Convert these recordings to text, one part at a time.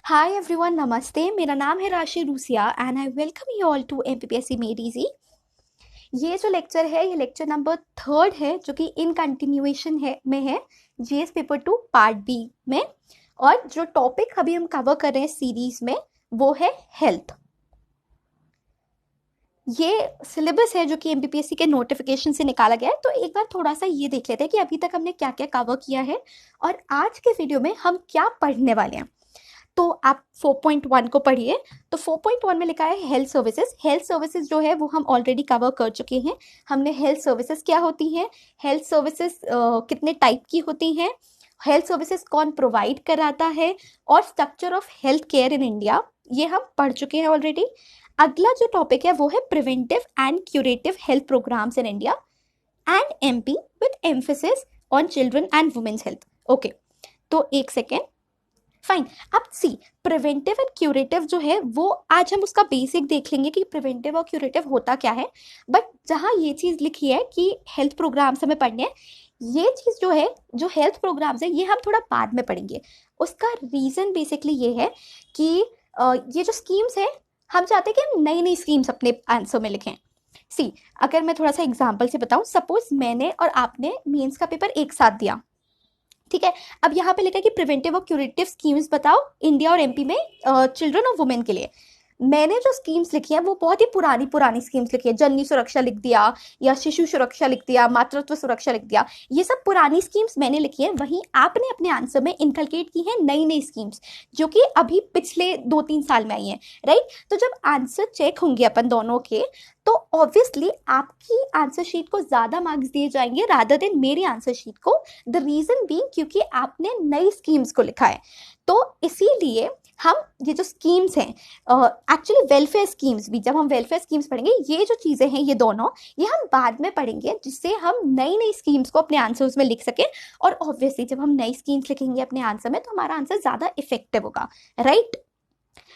Hi everyone, नमस्ते। मेरा नाम है Rashi Rusia and I welcome you all to MPPSC made easy. ये जो लेक्चर है, ये लेक्चर नंबर 3 है, जो कि इन कंटिन्यूएशन है जीएस पेपर 2 पार्ट बी में। और जो टॉपिक अभी हम कवर कर रहे हैं सीरीज में, वो है हेल्थ। ये सिलेबस है जो कि एमपीपीएससी के नोटिफिकेशन से निकाला गया है। तो एक बार थोड़ा सा ये देख लेते हैं कि अभी तक हमने क्या क्या कवर किया है और आज के वीडियो में हम क्या पढ़ने वाले हैं। तो आप 4.1 को पढ़िए। तो 4.1 में लिखा है हेल्थ सर्विसेज। हेल्थ सर्विसेज जो है वो हम ऑलरेडी कवर कर चुके हैं। हमने हेल्थ सर्विसेज क्या होती हैं, हेल्थ सर्विसेज कितने टाइप की होती हैं, हेल्थ सर्विसेज कौन प्रोवाइड कराता है, और structure of health care in India, ये हम पढ़ चुके हैं ऑलरेडी। अगला जो टॉपिक है वो है preventive and curative health programmes in India and MP with emphasis on children and women's health. Okay, तो एक सेकेंड, फाइन। अब सी, प्रिवेंटिव एंड क्यूरेटिव जो है वो आज हम उसका बेसिक देख लेंगे कि प्रिवेंटिव और क्यूरेटिव होता क्या है। बट जहाँ ये चीज़ लिखी है कि हेल्थ प्रोग्राम्स हमें पढ़ने हैं, ये चीज़ जो है, जो हेल्थ प्रोग्राम्स है, ये हम थोड़ा बाद में पढ़ेंगे। उसका रीज़न बेसिकली ये है कि ये जो स्कीम्स है, हम चाहते हैं कि हम नई नई स्कीम्स अपने आंसर में लिखें। सी, अगर मैं थोड़ा सा एग्जाम्पल से बताऊँ, सपोज मैंने और आपने मेंस का पेपर एक साथ दिया, ठीक है। अब यहाँ पे लिखा है कि प्रिवेंटिव और क्यूरेटिव स्कीम्स बताओ इंडिया और एमपी में चिल्ड्रन और वुमेन के लिए। मैंने जो स्कीम्स लिखी हैं वो बहुत ही पुरानी पुरानी स्कीम्स लिखी है। जननी सुरक्षा लिख दिया, या शिशु सुरक्षा लिख दिया, मातृत्व सुरक्षा लिख दिया। ये सब पुरानी स्कीम्स मैंने लिखी है। वहीं आपने अपने आंसर में इनकलकेट की है नई नई स्कीम्स, जो कि अभी पिछले 2-3 साल में आई हैं, राइट। तो जब आंसर चेक होंगे अपन दोनों के, तो ऑब्वियसली आपकी आंसर शीट को ज्यादा मार्क्स दिए जाएंगे रादर देन मेरी आंसर शीट को। द रीजन बीइंग क्योंकि आपने नई स्कीम्स को लिखा है। तो इसीलिए हम ये जो स्कीम्स हैं, एक्चुअली वेलफेयर स्कीम्स भी, जब हम वेलफेयर स्कीम्स पढ़ेंगे, ये जो चीज़ें हैं ये दोनों, ये हम बाद में पढ़ेंगे, जिससे हम नई नई स्कीम्स को अपने आंसर्स में लिख सकें। और ऑब्वियसली जब हम नई स्कीम्स लिखेंगे अपने आंसर में, तो हमारा आंसर ज़्यादा इफेक्टिव होगा, राइट।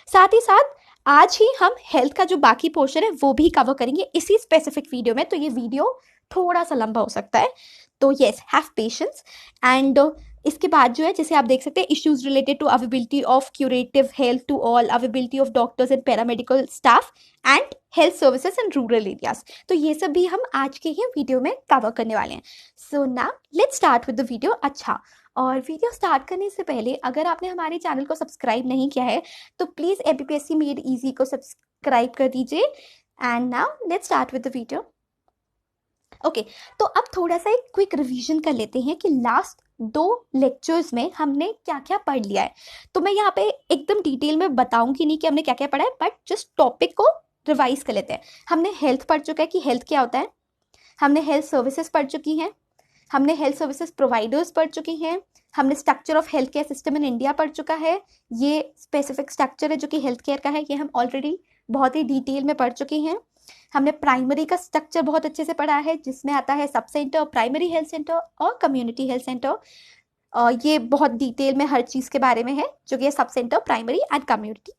साथ ही साथ आज ही हम हेल्थ का जो बाकी पोर्शन है वो भी कवर करेंगे इसी स्पेसिफिक वीडियो में। तो ये वीडियो थोड़ा सा लंबा हो सकता है, तो येस, हैव पेशेंस। एंड इसके बाद जो है, जैसे आप देख सकते हैं, issues related to availability of curative health to all, availability of doctors and paramedical staff and health services in rural areas. तो ये सब भी हम आज के ही वीडियो में कवर करने वाले हैं। So now let's start with the video. अच्छा, और वीडियो स्टार्ट करने से पहले अगर आपने हमारे चैनल को सब्सक्राइब नहीं किया है, तो प्लीज़ एमपीपीएससी मेड इजी को सब्सक्राइब कर दीजिए। And now let's start with the video. Okay, तो अब थोड़ा सा एक क्विक रिवीजन कर लेते हैं कि लास्ट 2 लेक्चर्स में हमने क्या क्या पढ़ लिया है। तो मैं यहाँ पे एकदम डिटेल में बताऊंगी नहीं कि हमने क्या क्या पढ़ा है, बट जस्ट टॉपिक को रिवाइज कर लेते हैं। हमने हेल्थ पढ़ चुका है कि हेल्थ क्या होता है, हमने हेल्थ सर्विसेज पढ़ चुकी हैं, हमने हेल्थ सर्विसेज प्रोवाइडर्स पढ़ चुकी हैं, हमने structure of health care system in India पढ़ चुका है। ये स्पेसिफिक स्ट्रक्चर है जो कि हेल्थ केयर का है, ये हम ऑलरेडी बहुत ही डिटेल में पढ़ चुके हैं। हमने प्राइमरी का स्ट्रक्चर बहुत अच्छे से पढ़ा है, जिसमें आता है sub centre, primary health centre और कम्युनिटी हेल्थ सेंटर। ये बहुत डिटेल में हर चीज़ के बारे में है, जो कि sub centre, primary and community.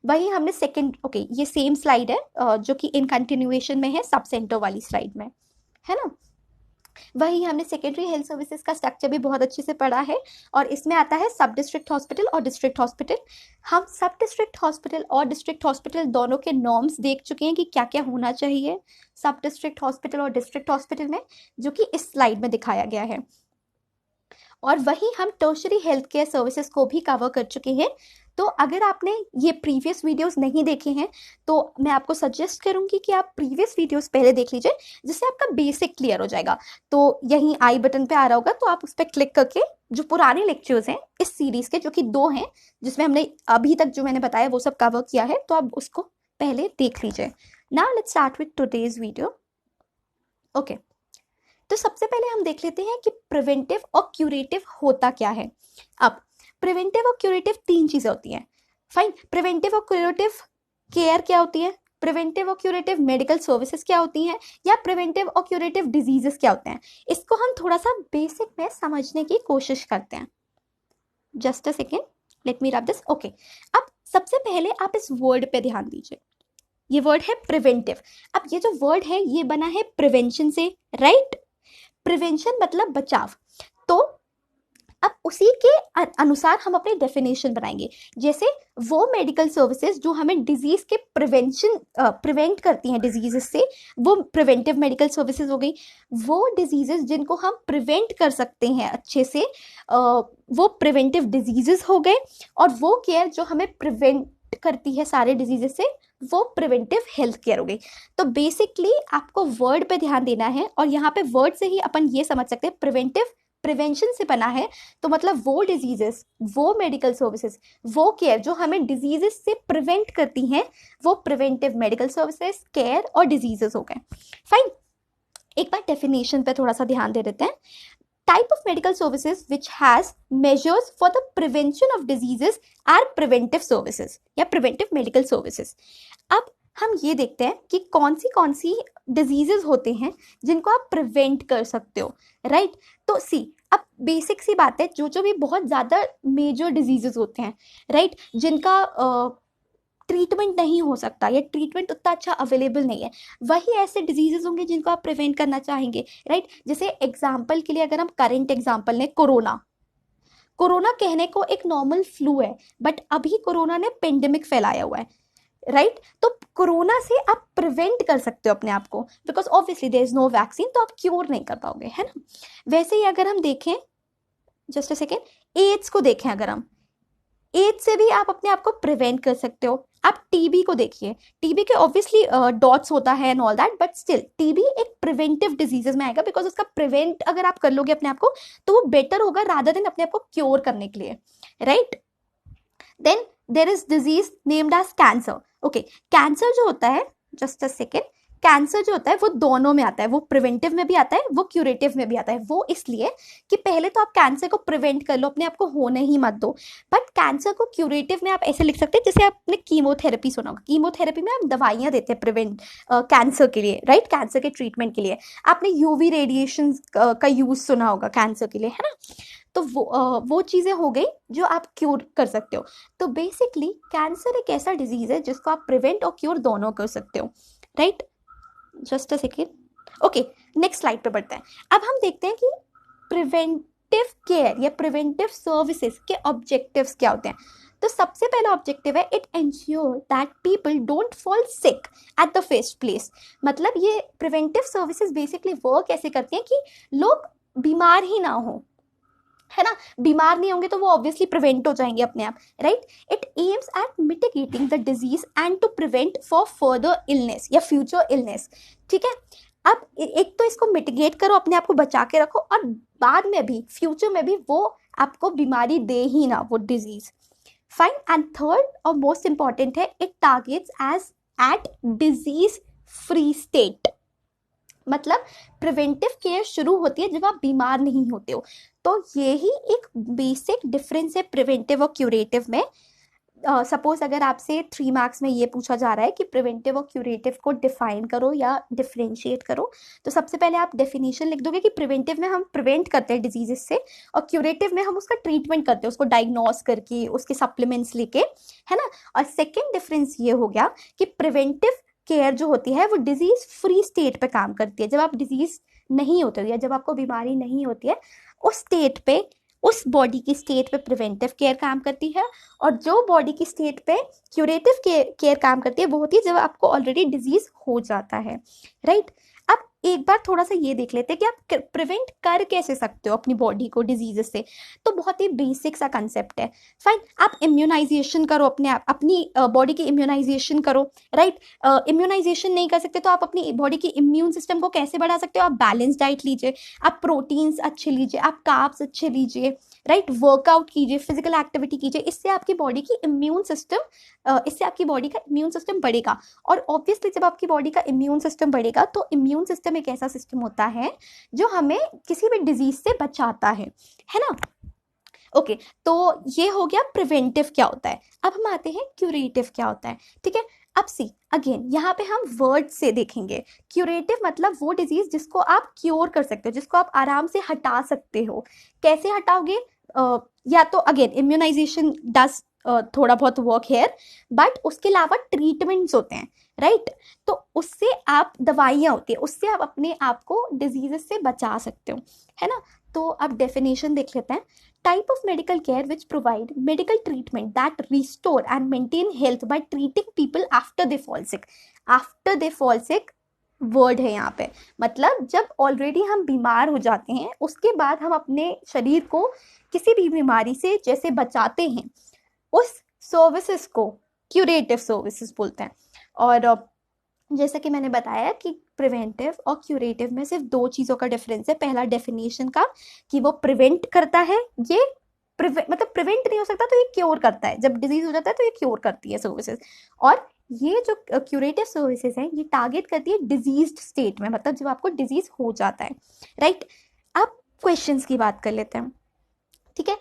वही हमने सेकेंड, ओके, ये सेम स्लाइड है जो कि इन कंटिन्यूएशन में है सब सेंटर वाली स्लाइड में, है ना। वही हमने सेकेंडरी हेल्थ सर्विसेज का स्ट्रक्चर भी बहुत अच्छे से पढ़ा है, और इसमें आता है सब डिस्ट्रिक्ट हॉस्पिटल और डिस्ट्रिक्ट हॉस्पिटल। हम सब डिस्ट्रिक्ट हॉस्पिटल और डिस्ट्रिक्ट हॉस्पिटल दोनों के नॉर्म्स देख चुके हैं कि क्या क्या होना चाहिए सब डिस्ट्रिक्ट हॉस्पिटल और डिस्ट्रिक्ट हॉस्पिटल में, जो कि इस स्लाइड में दिखाया गया है। और वही हम टर्शरी हेल्थ केयर सर्विसेज को भी कवर कर चुके हैं। तो अगर आपने ये प्रीवियस वीडियोस नहीं देखे हैं, तो मैं आपको सजेस्ट करूंगी कि आप प्रीवियस वीडियोस पहले देख लीजिए, जिससे आपका बेसिक क्लियर हो जाएगा। तो यहीं आई बटन पे आ रहा होगा, तो आप उस पर क्लिक करके जो पुराने लेक्चर्स हैं इस सीरीज के, जो कि 2 हैं, जिसमें हमने अभी तक जो मैंने बताया वो सब कवर किया है, तो आप उसको पहले देख लीजिए। Now let's start with today's video. Okay, तो सबसे पहले हम देख लेते हैं कि प्रिवेंटिव और क्यूरेटिव होता क्या है। अब प्रिवेंटिव और क्यूरेटिव 3 चीजें होती हैं। फाइन, प्रिवेंटिव और क्यूरेटिव केयर क्या होती है, प्रिवेंटिव और क्यूरेटिव मेडिकल सर्विसेज क्या होती हैं, या प्रिवेंटिव और क्यूरेटिव डिजीजेस क्या होते हैं, इसको हम थोड़ा सा बेसिक में समझने की कोशिश करते हैं। Just a second, let me rub this. Okay, अब सबसे पहले आप इस वर्ड पे ध्यान दीजिए। ये वर्ड है प्रिवेंटिव। अब ये जो वर्ड है ये बना है प्रिवेंशन से, राइट। प्रिवेंशन मतलब बचाव। तो अब उसी के अनुसार हम अपने डेफिनेशन बनाएंगे। जैसे वो मेडिकल सर्विसेज जो हमें डिजीज के प्रिवेंट करती हैं डिजीजेस से, वो प्रिवेंटिव मेडिकल सर्विसेज हो गई। वो डिजीजेस जिनको हम प्रिवेंट कर सकते हैं अच्छे से, वो प्रिवेंटिव डिजीजेस हो गए। और वो केयर जो हमें प्रिवेंट करती है सारे डिजीजेस से, वो प्रिवेंटिव हेल्थ केयर हो गई। तो बेसिकली आपको वर्ड पे ध्यान देना है, और यहाँ पे वर्ड से ही अपन ये समझ सकते हैं प्रिवेंटिव प्रिवेंशन से बना है, तो मतलब वो डिजीजेस, वो मेडिकल सर्विसेज, वो केयर जो हमें डिजीजेस से प्रिवेंट करती हैं, वो प्रिवेंटिव मेडिकल सर्विसेज, केयर और डिजीजेस हो गए। फाइन, एक बार डेफिनेशन पे थोड़ा सा ध्यान दे देते हैं। Type of medical services which has measures for the prevention of diseases are preventive services या preventive medical services। अब हम ये देखते हैं कि कौन सी डिजीजेस होते हैं जिनको आप प्रिवेंट कर सकते हो, राइट। तो सी, अब बेसिक सी बात है, जो भी बहुत ज़्यादा मेजर डिजीजेस होते हैं, राइट, जिनका ट्रीटमेंट नहीं हो सकता या ट्रीटमेंट उतना अच्छा अवेलेबल नहीं है, वही ऐसे डिजीजेस होंगे जिनको आप प्रिवेंट करना चाहेंगे, राइट। जैसे एग्जाम्पल के लिए अगर हम करंट एग्जाम्पल लें, कोरोना कहने को एक नॉर्मल फ्लू है, बट अभी कोरोना ने पेंडेमिक फैलाया हुआ है, राइट। तो कोरोना से आप प्रिवेंट कर सकते हो अपने आप को, because obviously there is no vaccine, तो आप क्योर नहीं कर पाओगे, है ना। वैसे ही अगर हम देखें, जस्ट अ सेकेंड, एड्स को देखें, अगर हम एड्स से भी आप अपने आप को प्रिवेंट कर सकते हो। आप टीबी को देखिए, टीबी के ऑब्वियसली डॉट्स होता है and all that, but still TB एक प्रिवेंटिव डिजीजेस में आएगा, बिकॉज उसका प्रिवेंट अगर आप कर लोगे अपने आप को, तो वो बेटर होगा रादर देन अपने आप को क्योर करने के लिए, right. Then there is disease named as cancer. Okay, cancer जो होता है, जस्ट अ सेकेंड, कैंसर जो होता है वो दोनों में आता है, वो प्रिवेंटिव में भी आता है, वो क्यूरेटिव में भी आता है। वो इसलिए कि पहले तो आप कैंसर को प्रिवेंट कर लो, अपने आप को होने ही मत दो, बट कैंसर को क्यूरेटिव में आप ऐसे लिख सकते हैं जैसे आपने कीमोथेरेपी सुना होगा। कीमोथेरेपी में आप दवाइयाँ देते हैं प्रिवेंट कैंसर के लिए, राइट, कैंसर के ट्रीटमेंट के लिए। आपने यूवी रेडिएशन का यूज सुना होगा कैंसर के लिए, है ना। तो वो चीज़ें हो गई जो आप क्योर कर सकते हो। तो बेसिकली कैंसर एक ऐसा डिजीज है जिसको आप प्रिवेंट और क्योर दोनों कर सकते हो, right. Just a second, okay, next slide पे बढ़ते हैं। अब हम देखते हैं कि प्रिवेंटिव केयर या प्रिवेंटिव सर्विसेज के ऑब्जेक्टिव्स क्या होते हैं। तो सबसे पहला ऑब्जेक्टिव है, it ensure that people don't fall sick at the first place. मतलब ये प्रिवेंटिव सर्विसेज बेसिकली वर्क ऐसे करती हैं कि लोग बीमार ही ना हो, है ना। बीमार नहीं होंगे तो वो ऑब्वियसली प्रिवेंट हो जाएंगे अपने आप, right. It aims at mitigating the disease and to prevent for further illness या फ्यूचर इलनेस, ठीक है। अब एक तो इसको मिटिगेट करो, अपने आप को बचा के रखो, और बाद में भी फ्यूचर में भी वो आपको बीमारी दे ही ना, वो डिजीज। फाइन, एंड थर्ड और मोस्ट इंपॉर्टेंट है, it targets as at disease free state. मतलब प्रिवेंटिव केयर शुरू होती है जब आप बीमार नहीं होते हो। तो ये ही एक बेसिक डिफरेंस है प्रिवेंटिव और क्यूरेटिव में। सपोज अगर आपसे 3 मार्क्स में ये पूछा जा रहा है कि प्रिवेंटिव और क्यूरेटिव को डिफाइन करो या डिफरेंशिएट करो, तो सबसे पहले आप डेफिनेशन लिख दोगे कि प्रिवेंटिव में हम प्रिवेंट करते हैं डिजीजेस से, और क्यूरेटिव में हम उसका ट्रीटमेंट करते हैं, उसको डायग्नोस करके, उसके सप्लीमेंट्स लेके, है ना। और सेकेंड डिफरेंस ये हो गया कि प्रिवेंटिव केयर जो होती है वो डिजीज फ्री स्टेट पे काम करती है। जब आप डिजीज नहीं होते हो या जब आपको बीमारी नहीं होती है, उस स्टेट पे, उस बॉडी की स्टेट पे प्रिवेंटिव केयर काम करती है, और जो बॉडी की स्टेट पे क्यूरेटिव केयर काम करती है वो होती है जब आपको ऑलरेडी डिजीज हो जाता है, राइट। अब एक बार थोड़ा सा ये देख लेते हैं कि आप प्रिवेंट कर कैसे सकते हो अपनी बॉडी को डिजीजेस से। तो बहुत ही बेसिक सा कंसेप्ट है। फाइन, आप इम्यूनाइजेशन करो, अपनी बॉडी की इम्यूनाइजेशन करो, राइट। इम्यूनाइजेशन नहीं कर सकते तो आप अपनी बॉडी की इम्यून सिस्टम को कैसे बढ़ा सकते हो? आप बैलेंस डाइट लीजिए, आप प्रोटीन्स अच्छे लीजिए, आप कार्ब्स अच्छे लीजिए, राइट। वर्कआउट कीजिए, फिजिकल एक्टिविटी कीजिए, इससे आपकी बॉडी का इम्यून सिस्टम बढ़ेगा। और ऑब्वियसली जब आपकी बॉडी का इम्यून सिस्टम बढ़ेगा तो इम्यून सिस्टम एक ऐसा सिस्टम होता है जो हमें किसी भी डिजीज से बचाता है ना। ओके, तो ये हो गया प्रिवेंटिव क्या होता है। अब हम आते हैं क्यूरेटिव क्या होता है, ठीक है। अब सी अगेन यहाँ पे हम वर्ड से देखेंगे। क्यूरेटिव मतलब वो डिजीज जिसको आप क्योर कर सकते हो, जिसको आप आराम से हटा सकते हो। कैसे हटाओगे? या तो अगेन इम्यूनाइजेशन डज थोड़ा बहुत वर्क हेयर, बट उसके अलावा ट्रीटमेंट्स होते हैं, राइट। तो उससे आप, दवाइयाँ होती है, उससे आप अपने आप को डिजीजेस से बचा सकते हो, है ना। तो अब डेफिनेशन देख लेते हैं। Type of medical care which provide medical treatment that restore and maintain health by treating people after they fall sick. After they fall sick word है यहाँ पे, मतलब जब ऑलरेडी हम बीमार हो जाते हैं उसके बाद हम अपने शरीर को किसी भी बीमारी से जैसे बचाते हैं, उस सर्विसेज को क्यूरेटिव सर्विसेज बोलते हैं। और जैसा कि मैंने बताया कि प्रिवेंटिव और क्यूरेटिव में सिर्फ दो चीज़ों का डिफरेंस है। पहला डेफिनेशन का कि वो प्रिवेंट करता है, ये मतलब प्रिवेंट नहीं हो सकता तो ये क्योर करता है, जब डिजीज हो जाता है तो ये क्योर करती है सर्विसेज। और ये जो क्यूरेटिव सर्विसेज हैं ये टारगेट करती है डिजीज्ड स्टेट में, मतलब जब आपको डिजीज हो जाता है, राइट। अब क्वेश्चंस की बात कर लेते हैं, ठीक है।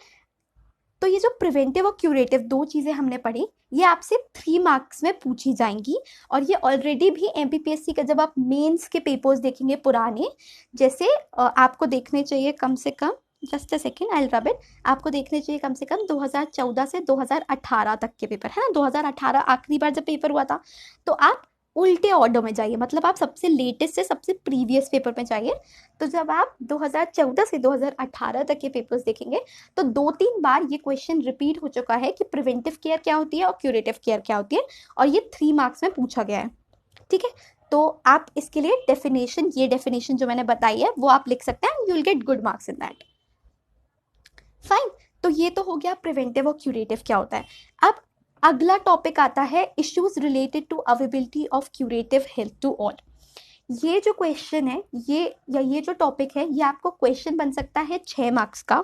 तो ये जो प्रिवेंटिव और क्यूरेटिव दो चीज़ें हमने पढ़ी, ये आपसे 3 मार्क्स में पूछी जाएंगी। और ये ऑलरेडी भी एमपीपीएससी का जब आप मेंस के पेपर्स देखेंगे पुराने, जैसे आपको देखने चाहिए कम से कम, just a second I rub it, आपको देखने चाहिए कम से कम 2014 से 2018 तक के पेपर, है ना। 2018 आखिरी बार जब पेपर हुआ था, तो आप उल्टे ऑर्डर में जाइए, मतलब आप सबसे लेटेस्ट से सबसे प्रीवियस पेपर में जाइए। तो जब आप 2014 से 2018 तक के पेपर्स देखेंगे तो 2-3 बार ये क्वेश्चन रिपीट हो चुका है कि प्रिवेंटिव केयर क्या होती है और क्यूरेटिव केयर क्या होती है, और ये 3 मार्क्स में पूछा गया है, ठीक है। तो आप इसके लिए डेफिनेशन, ये डेफिनेशन जो मैंने बताई है वो आप लिख सकते हैं, you will get good marks in that, fine. तो ये तो हो गया प्रिवेंटिव और क्यूरेटिव क्या होता है। अब अगला टॉपिक आता है issues related to availability of curative health to all. ये जो क्वेश्चन है, ये जो टॉपिक है, ये आपको क्वेश्चन बन सकता है 6 मार्क्स का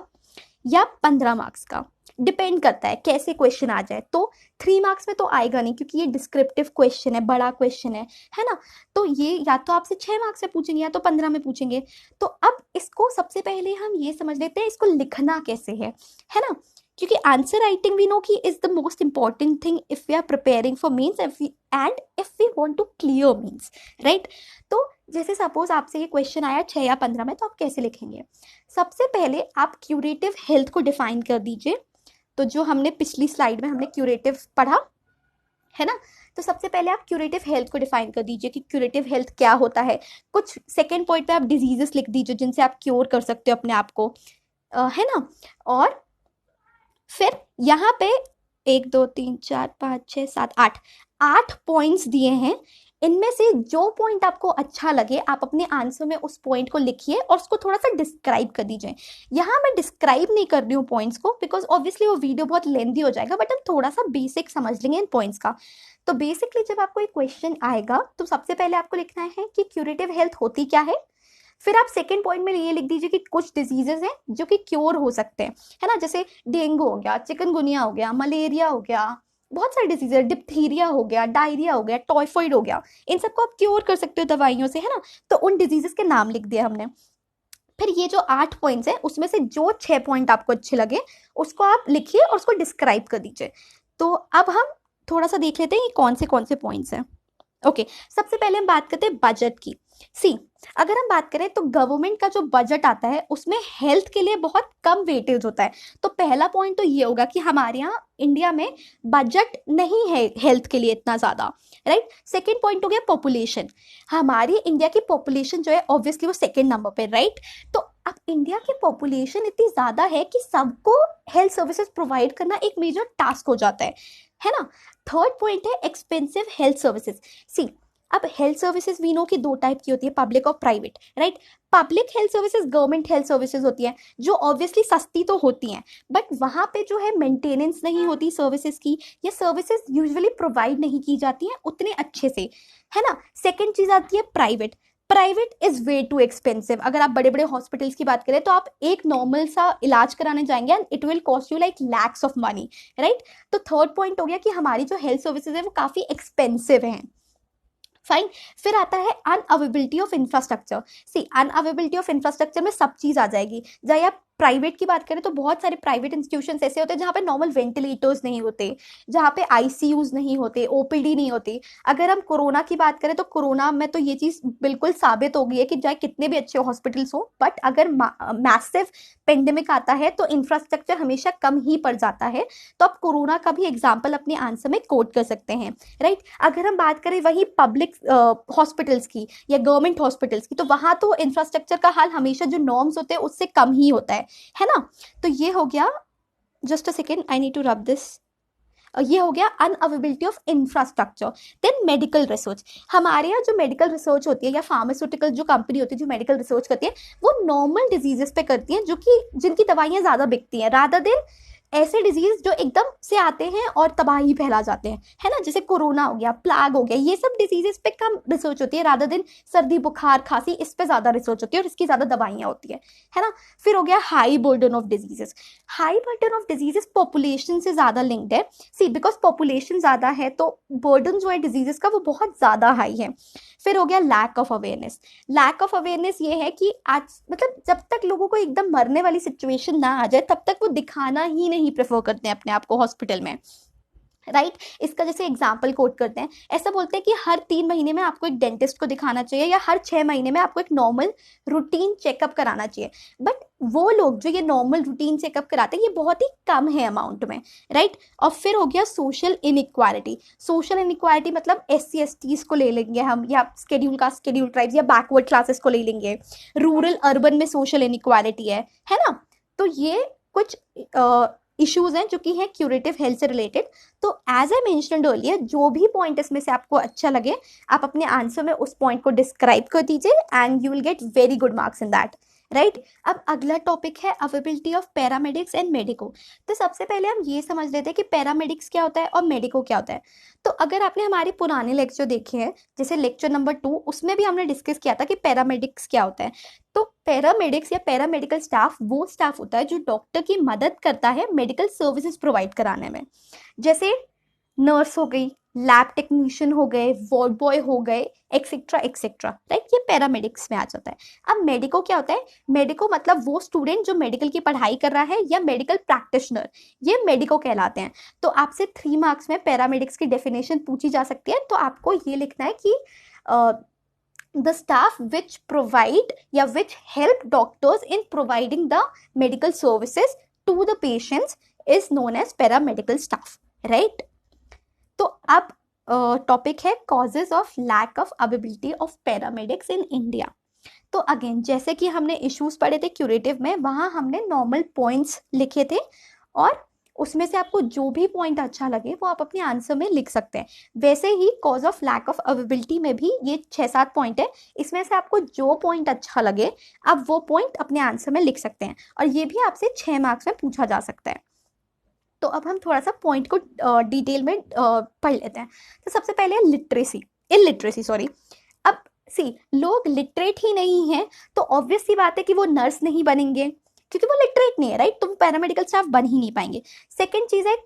या 15 मार्क्स का, डिपेंड करता है कैसे क्वेश्चन आ जाए। तो 3 मार्क्स में तो आएगा नहीं क्योंकि ये डिस्क्रिप्टिव क्वेश्चन है, बड़ा क्वेश्चन है ना। तो ये या तो आपसे 6 मार्क्स में पूछेंगे या तो 15 में पूछेंगे। तो अब इसको सबसे पहले हम ये समझ लेते हैं इसको लिखना कैसे है ना। क्योंकि answer writing we know key is the most important thing if we are preparing for mains and if we want to clear mains, right. तो जैसे सपोज आपसे ये क्वेश्चन आया 6 या 15 में, तो आप कैसे लिखेंगे। सबसे पहले आप क्यूरेटिव हेल्थ को डिफाइन कर दीजिए। तो जो हमने पिछली स्लाइड में हमने क्यूरेटिव पढ़ा है ना, तो सबसे पहले आप क्यूरेटिव हेल्थ को डिफाइन कर दीजिए कि क्यूरेटिव हेल्थ क्या होता है। कुछ सेकेंड पॉइंट पे आप डिजीजेस लिख दीजिए जिनसे आप क्योर कर सकते हो अपने आप को, है ना। और फिर यहाँ पे 1 2 3 4 5 6 7 8 पॉइंट्स दिए हैं। इनमें से जो पॉइंट आपको अच्छा लगे आप अपने आंसर में उस पॉइंट को लिखिए और उसको थोड़ा सा डिस्क्राइब कर दीजिए। यहाँ मैं डिस्क्राइब नहीं कर रही हूँ पॉइंट्स को बिकॉज ऑब्वियसली वो वीडियो बहुत लेंथी हो जाएगा, बट हम थोड़ा सा बेसिक समझ लेंगे इन पॉइंट्स का। तो बेसिकली जब आपको एक क्वेश्चन आएगा तो सबसे पहले आपको लिखना है कि क्यूरेटिव हेल्थ होती क्या है। फिर आप सेकेंड पॉइंट में ये लिख दीजिए कि कुछ डिजीजेस हैं जो कि क्योर हो सकते हैं, है ना। जैसे डेंगू हो गया, चिकनगुनिया हो गया, मलेरिया हो गया, बहुत सारे डिजीज है, डिप्थीरिया हो गया, डायरिया हो गया, टाइफाइड हो गया, इन सबको आप क्योर कर सकते हो दवाइयों से, है ना। तो उन डिजीजेस के नाम लिख दिया हमने। फिर ये जो 8 पॉइंट्स हैं उसमें से जो 6 पॉइंट आपको अच्छे लगे उसको आप लिखिए और उसको डिस्क्राइब कर दीजिए। तो अब हम थोड़ा सा देख लेते हैं कि कौन से पॉइंट्स हैं। ओके, सबसे पहले हम बात करते हैं बजट की। सी, अगर हम बात करें तो गवर्नमेंट का जो बजट आता है उसमें हेल्थ के लिए बहुत कम वेटेज होता है। तो पहला पॉइंट तो ये होगा कि हमारे यहाँ इंडिया में बजट नहीं है हेल्थ के लिए इतना ज़्यादा, राइट। सेकेंड पॉइंट हो गया पॉपुलेशन। हमारी इंडिया की पॉपुलेशन जो है ऑब्वियसली वो सेकेंड नंबर पे, राइट। तो अब इंडिया की पॉपुलेशन इतनी ज़्यादा है कि सबको हेल्थ सर्विसेज प्रोवाइड करना एक मेजर टास्क हो जाता है ना। थर्ड पॉइंट है एक्सपेंसिव हेल्थ सर्विसेज। सी, अब हेल्थ सर्विसेज वी नो की 2 टाइप की होती है, पब्लिक और private, right. Public health services government health services होती है जो ऑब्वियसली सस्ती तो होती हैं, बट वहाँ पे जो है मेंटेनेंस नहीं होती सर्विसेज की, या सर्विसेज यूजुअली प्रोवाइड नहीं की जाती हैं उतने अच्छे से, है ना। सेकेंड चीज़ आती है private. Private is way too expensive. अगर आप बड़े बड़े हॉस्पिटल्स की बात करें तो आप एक नॉर्मल सा इलाज कराने जाएंगे and it will cost you like lakhs of money, right. तो थर्ड पॉइंट हो गया कि हमारी जो हेल्थ सर्विसेज है वो काफ़ी एक्सपेंसिव हैं, फाइन। फिर आता है unavailability of infrastructure. See, unavailability of infrastructure में सब चीज़ आ जाएगी, चाहे आप प्राइवेट की बात करें तो बहुत सारे प्राइवेट इंस्टीट्यूशंस ऐसे होते हैं जहाँ पे नॉर्मल वेंटिलेटर्स नहीं होते, जहाँ पे आईसीयूज नहीं होते, ओपीडी नहीं होती। अगर हम कोरोना की बात करें तो कोरोना में तो ये चीज़ बिल्कुल साबित हो गई है कि चाहे कितने भी अच्छे हॉस्पिटल्स हो, बट अगर मैसिव पेंडेमिक आता है तो इंफ्रास्ट्रक्चर हमेशा कम ही पड़ जाता है। तो आप कोरोना का भी एग्जाम्पल अपने आंसर में कोट कर सकते हैं, राइट। अगर हम बात करें वही पब्लिक हॉस्पिटल्स की या गवर्नमेंट हॉस्पिटल्स की, तो वहां तो इंफ्रास्ट्रक्चर का हाल हमेशा जो नॉर्म्स होते हैं उससे कम ही होता है ना। तो ये हो गया, just a second, I need to rub this. ये हो गया unavailability of infrastructure. Then medical research, हमारे यहाँ जो मेडिकल रिसर्च होती है या फार्मास्यूटिकल जो कंपनी होती है जो मेडिकल रिसर्च करती है, वो नॉर्मल डिजीजेस पे करती है, जो कि जिनकी दवाइयाँ ज़्यादा बिकती हैं, रादर देन ऐसे डिजीज जो एकदम से आते हैं और तबाही फैला जाते हैं, है ना। जैसे कोरोना हो गया, प्लाग हो गया, ये सब डिजीजेस पे कम रिसर्च होती है, रादर दिन सर्दी बुखार खांसी इस पे ज्यादा रिसर्च होती है और इसकी ज्यादा दवाइयाँ होती है ना। फिर हो गया high burden of diseases. High burden of diseases population से ज्यादा लिंक्ड है। सी बिकॉज पॉपुलेशन ज्यादा है तो बर्डन जो है डिजीजेस का वो बहुत ज्यादा हाई है। फिर हो गया lack of awareness. Lack of awareness ये है कि आज मतलब जब तक लोगों को एकदम मरने वाली सिचुएशन ना आ जाए तब तक वो दिखाना ही नहीं प्रेफर करते हैं अपने आप को हॉस्पिटल में, राइट। इसका जैसे एग्जाम्पल कोट करते हैं, ऐसा बोलते हैं कि हर 3 महीने में आपको एक डेंटिस्ट को दिखाना चाहिए या हर 6 महीने में आपको एक नॉर्मल रूटीन चेकअप कराना चाहिए। बट वो लोग जो ये नॉर्मल रूटीन चेकअप कराते हैं ये बहुत ही कम है अमाउंट में, राइट। और फिर हो गया सोशल इनइक्वालिटी। सोशल इनइक्वालिटी मतलब SC STs को ले लेंगे हम, या शेड्यूल कास्ट शेड्यूल ट्राइब्स या बैकवर्ड क्लासेस को ले लेंगे। रूरल अर्बन में सोशल इनइक्वालिटी है ना। तो ये कुछ इश्यूज हैं जो कि हैं क्यूरेटिव हेल्थ से रिलेटेड। तो एज आई मेंशन्ड अर्लियर, जो भी पॉइंट इसमें से आपको अच्छा लगे आप अपने आंसर में उस पॉइंट को डिस्क्राइब कर दीजिए and you will get very good marks in that, right. अब अगला टॉपिक है availability of paramedics and medico. तो सबसे पहले हम ये समझ लेते हैं कि पैरामेडिक्स क्या होता है और मेडिको क्या होता है। तो अगर आपने हमारे पुराने लेक्चर देखे हैं, जैसे लेक्चर नंबर 2, उसमें भी हमने डिस्कस किया था कि पैरामेडिक्स क्या होता है। तो पैरामेडिक्स या पैरामेडिकल स्टाफ वो स्टाफ होता है जो डॉक्टर की मदद करता है मेडिकल सर्विसेज प्रोवाइड कराने में। जैसे नर्स हो गई, लैब टेक्नीशियन हो गए, वार्ड बॉय हो गए, एक्सेट्रा एक्सेट्रा, राइट। ये पैरामेडिक्स में आ जाता है। अब मेडिको क्या होता है? मेडिको मतलब वो स्टूडेंट जो मेडिकल की पढ़ाई कर रहा है या मेडिकल प्रैक्टिशनर, ये मेडिको कहलाते हैं। तो आपसे 3 मार्क्स में पैरामेडिक्स की डेफिनेशन पूछी जा सकती है, तो आपको ये लिखना है कि the staff which provide या which help doctors in providing the medical services to the patients is known as paramedical staff, right? तो अब टॉपिक है causes of lack of availability of paramedics in India. तो again जैसे कि हमने issues पढ़े थे क्यूरेटिव में, वहां हमने नॉर्मल पॉइंट्स लिखे थे और उसमें से आपको जो भी पॉइंट अच्छा लगे वो आप अपने आंसर में लिख सकते हैं। वैसे ही cause of lack of availability में भी ये 6-7 पॉइंट है, इसमें से आपको जो पॉइंट अच्छा लगे आप वो पॉइंट अपने आंसर में लिख सकते हैं और ये भी आपसे 6 मार्क्स में पूछा जा सकता है। तो अब हम थोड़ा सा पॉइंट को डिटेल में पढ़ लेते हैं। तो सबसे पहले लिटरेसी, इलिटरेसी सॉरी। अब सी लोग लिटरेट ही नहीं है तो ऑब्वियस सी बात है कि वो नर्स नहीं बनेंगे क्योंकि वो लिटरेट नहीं है, राइट। तुम पैरामेडिकल स्टाफ बन ही नहीं पाएंगे। सेकेंड चीज है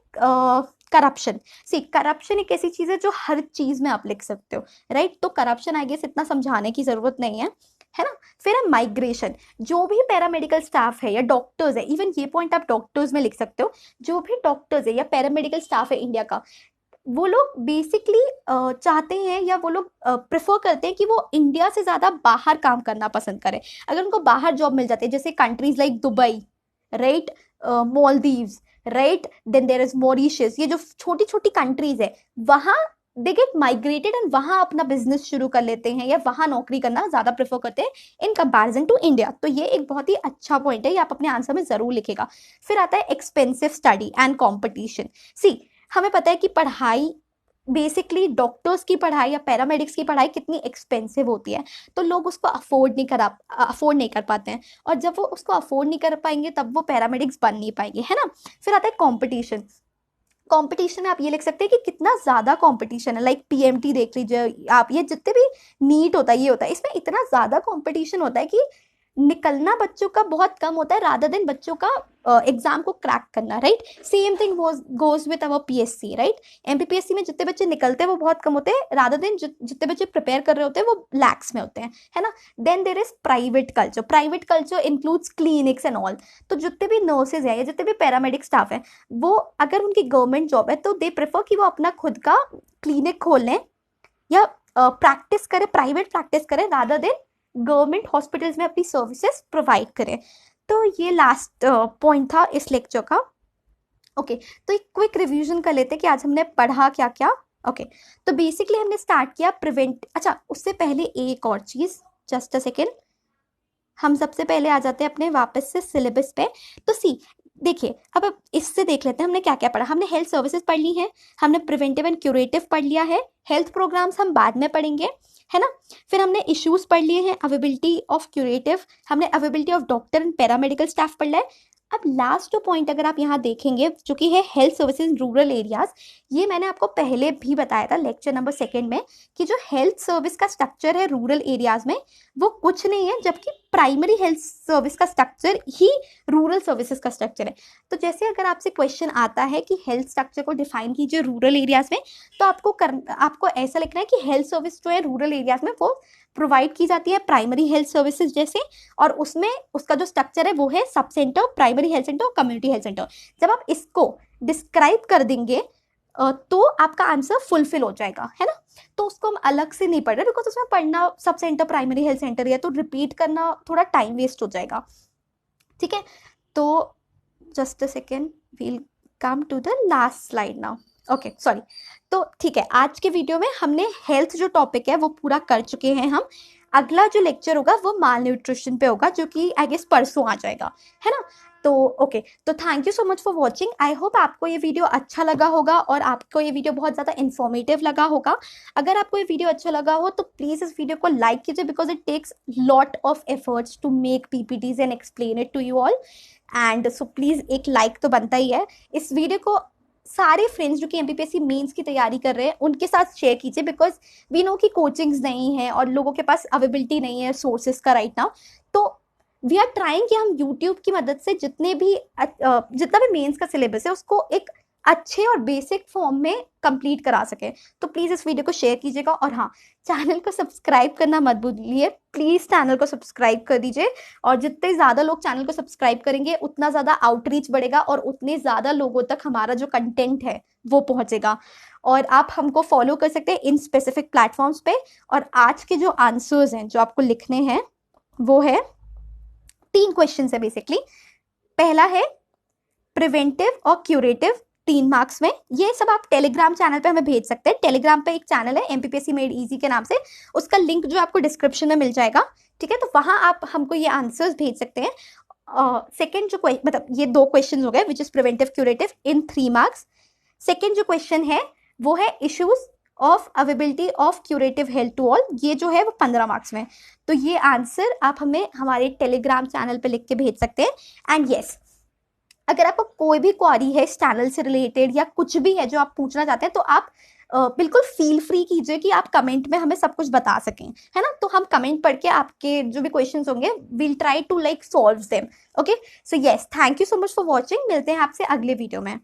करप्शन। सी करप्शन एक ऐसी चीज है जो हर चीज में आप लिख सकते हो, राइट। तो करप्शन आई गेस इतना समझाने की जरूरत नहीं है ना। फिर है माइग्रेशन। जो भी पैरामेडिकल स्टाफ है या डॉक्टर्स है, इवन ये पॉइंट आप डॉक्टर्स में लिख सकते हो, जो भी डॉक्टर्स है या पैरामेडिकल स्टाफ है इंडिया का, वो लोग बेसिकली चाहते हैं या वो लोग प्रेफर करते हैं कि वो इंडिया से ज़्यादा बाहर काम करना पसंद करें। अगर उनको बाहर जॉब मिल जाती है, जैसे countries like Dubai, right, Maldives, right, then there is Mauritius, ये जो छोटी छोटी कंट्रीज है वहाँ दे गेट माइग्रेटेड एंड वहाँ अपना बिजनेस शुरू कर लेते हैं या वहाँ नौकरी करना ज़्यादा प्रेफर करते हैं इन कंपैरिजन टू इंडिया। तो ये एक बहुत ही अच्छा पॉइंट है, ये आप अपने आंसर में ज़रूर लिखेगा। फिर आता है एक्सपेंसिव स्टडी एंड कॉम्पिटिशन। सी हमें पता है कि पढ़ाई बेसिकली डॉक्टर्स की पढ़ाई या पैरामेडिक्स की पढ़ाई कितनी एक्सपेंसिव होती है, तो लोग उसको अफोर्ड नहीं कर पाते हैं और जब वो उसको अफोर्ड नहीं कर पाएंगे तब वो पैरामेडिक्स बन नहीं पाएंगे, है ना। फिर आता है कॉम्पिटिशन। कंपटीशन में आप ये लिख सकते हैं कि कितना ज़्यादा कंपटीशन है। लाइक PMT देख लीजिए आप, ये जितने भी नीट होता है ये होता है, इसमें इतना ज़्यादा कंपटीशन होता है कि निकलना बच्चों का बहुत कम होता है रादर देन बच्चों का एग्जाम को क्रैक करना, right. Same thing goes with our PSC, right. MPPSC में जितने बच्चे निकलते हैं वो बहुत कम होते हैं रादर देन जितने बच्चे प्रिपेयर कर रहे होते हैं वो लैक्स में होते हैं, है ना। Then there is private culture. Private culture includes clinics and all. तो जितने भी नर्सेज है या जितने भी पैरामेडिक स्टाफ है वो अगर उनकी गवर्नमेंट जॉब है तो दे प्रेफर कि वो अपना खुद का क्लिनिक खोल लें या प्रैक्टिस करें, प्राइवेट प्रैक्टिस करें रादर देन गवर्नमेंट हॉस्पिटल्स में अपनी सर्विसेज प्रोवाइड करें। तो ये लास्ट पॉइंट था इस लेक्चर का। ओके तो एक क्विक रिवीजन कर लेते हैं कि आज हमने पढ़ा क्या क्या। ओके तो बेसिकली हमने स्टार्ट किया प्रिवेंट। अच्छा उससे पहले एक और चीज, जस्ट अ सेकेंड, हम सबसे पहले आ जाते हैं अपने वापस से सिलेबस पे। तो सी देखिए अब इससे देख लेते हैं हमने क्या क्या पढ़ा। हमने हेल्थ सर्विसेज पढ़ ली है, हमने प्रिवेंटिव एंड क्यूरेटिव पढ़ लिया है, हेल्थ प्रोग्राम्स हम बाद में पढ़ेंगे, है ना। फिर हमने इश्यूज पढ़ लिए हैं, अवेबिलिटी ऑफ क्यूरेटिव, हमने availability of doctor and paramedical staff पढ़ लिया है। अब लास्ट पॉइंट अगर आप यहाँ देखेंगे जो कि है health services in rural areas, ये मैंने आपको पहले भी बताया था लेक्चर नंबर 2 में कि जो हेल्थ सर्विस का स्ट्रक्चर है रूरल एरियाज में वो कुछ नहीं है, जबकि प्राइमरी हेल्थ सर्विस का स्ट्रक्चर ही रूरल सर्विसेज का स्ट्रक्चर है। तो जैसे अगर आपसे क्वेश्चन आता है कि हेल्थ स्ट्रक्चर को डिफाइन कीजिए रूरल एरियाज में, तो आपको ऐसा लिखना है कि हेल्थ सर्विस जो है रूरल एरियाज में वो प्रोवाइड की जाती है प्राइमरी हेल्थ सर्विसेज जैसे, और उसमें उसका जो स्ट्रक्चर है वो है sub centre, primary health centre और कम्युनिटी हेल्थ सेंटर। जब आप इसको डिस्क्राइब कर देंगे तो आपका आंसर फुलफिल हो जाएगा, है ना। तो उसको हम अलग से नहीं पढ़ रहे बिकॉज उसमें पढ़ना sub centre primary health centre है तो रिपीट करना थोड़ा टाइम वेस्ट हो जाएगा, ठीक है। तो just a second, we'll come to the last slide now. Okay sorry. तो ठीक है, आज के वीडियो में हमने हेल्थ जो टॉपिक है वो पूरा कर चुके हैं हम। अगला जो लेक्चर होगा वो माल न्यूट्रिशन पे होगा जो कि आई गेस परसों आ जाएगा, है ना। तो ओके तो thank you so much for watching. I hope आपको ये वीडियो अच्छा लगा होगा और आपको ये वीडियो बहुत ज़्यादा इन्फॉर्मेटिव लगा होगा। अगर आपको ये वीडियो अच्छा लगा हो तो प्लीज़ इस वीडियो को लाइक कीजिए because it takes lot of efforts to make PPTs and explain it to you all. And so please एक लाइक तो बनता ही है। इस वीडियो को सारे फ्रेंड्स जो कि एमपीपीएससी मेंस की तैयारी कर रहे हैं उनके साथ शेयर कीजिए बिकॉज वी नो कि कोचिंग्स नहीं है और लोगों के पास अवेलेबिलिटी नहीं है सोर्सेज का राइट नाउ। तो वी आर ट्राइंग कि हम यूट्यूब की मदद से जितना भी मेंस का सिलेबस है उसको एक अच्छे और बेसिक फॉर्म में कंप्लीट करा सके। तो प्लीज़ इस वीडियो को शेयर कीजिएगा और हाँ, चैनल को सब्सक्राइब करना मत भूलिए, प्लीज़ चैनल को सब्सक्राइब कर दीजिए। और जितने ज़्यादा लोग चैनल को सब्सक्राइब करेंगे उतना ज़्यादा आउटरीच बढ़ेगा और उतने ज़्यादा लोगों तक हमारा जो कंटेंट है वो पहुँचेगा। और आप हमको फॉलो कर सकते हैं इन स्पेसिफिक प्लेटफॉर्म्स पे। और आज के जो आंसर्स हैं जो आपको लिखने हैं वो है 3 क्वेश्चन है बेसिकली। पहला है प्रिवेंटिव और क्यूरेटिव 3 मार्क्स में। ये सब आप टेलीग्राम चैनल पे हमें भेज सकते हैं। टेलीग्राम पे एक चैनल है एमपीपीएससी मेड इजी के नाम से, उसका लिंक जो आपको डिस्क्रिप्शन में मिल जाएगा, ठीक है। तो वहां आप हमको ये आंसर्स भेज सकते हैं। सेकेंड जो मतलब ये 2 क्वेश्चन हो गए which is preventive curative in 3 marks. Second जो क्वेश्चन है वो है issues of availability of curative health to all, ये जो है वो 15 मार्क्स में। तो ये आंसर आप हमें हमारे टेलीग्राम चैनल पे लिख के भेज सकते हैं। एंड यस, अगर आपको कोई भी क्वारी है इस चैनल से रिलेटेड या कुछ भी है जो आप पूछना चाहते हैं तो आप बिल्कुल फील फ्री कीजिए कि आप कमेंट में हमें सब कुछ बता सकें, है ना। तो हम कमेंट पढ़ के आपके जो भी क्वेश्चंस होंगे will try to like solve them. Okay so yes, thank you so much for watching. मिलते हैं आपसे अगले वीडियो में।